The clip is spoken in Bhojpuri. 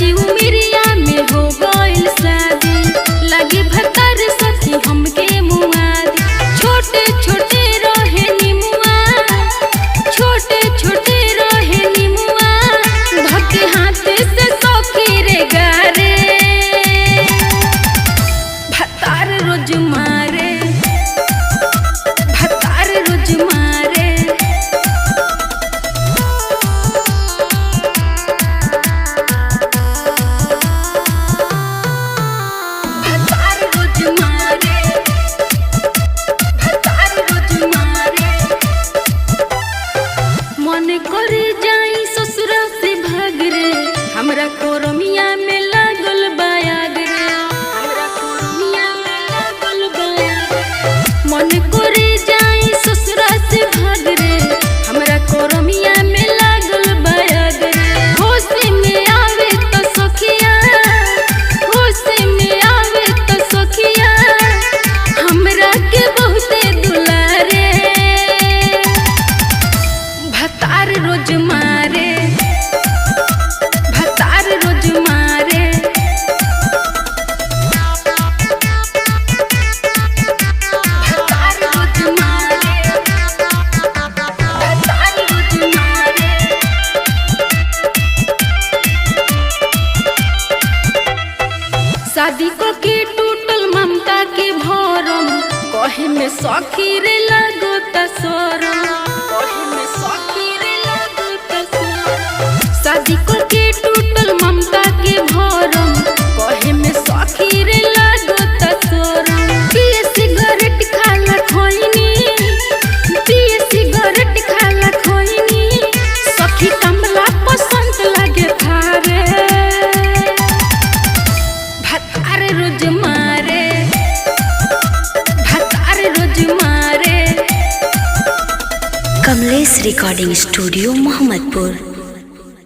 काची उमिरिया में हो गइल शादी, लगे भतर सखी हमके मुआदी। छोटे छोटे रहे निमुआ, छोटे छोटे रहे निमुआ, धके हाथे से सखी रे गारे। भतार रोज मारे, भतार रोज मारे। मन करे जाई ससुरा से भाग रे, हमरा कोरमिया में लागल बायाग रे, हमरा कोरमिया में लागल बायाग रे। मन करे जाई ससुरा से भाग रे, हमरा कोरमिया में लागल बायाग रे। होश में आवे तो सखिया, होश में आवे तो सखिया, हमरा के बहुते दुलारे। भतार रोज मारे, भतार रोज मारे। भतार रोज मारे, भतार रोज मारे। शादी को के टूटल ममता के भरम, कहे में सखी रे लागो त शरम, कहे में सखी रे लागो त शरम। शादी को के टूटल ममता के भरम, कहे में सखी रे लागो त शरम। पिए सिगरेट खाला खोइनी, पिए सिगरेट खाला खोइनी, सखी कमला पसंद लागे थारे। भतार रोज मारे, भतार रोज मारे। Kamlesh recording studio Mohammadpur.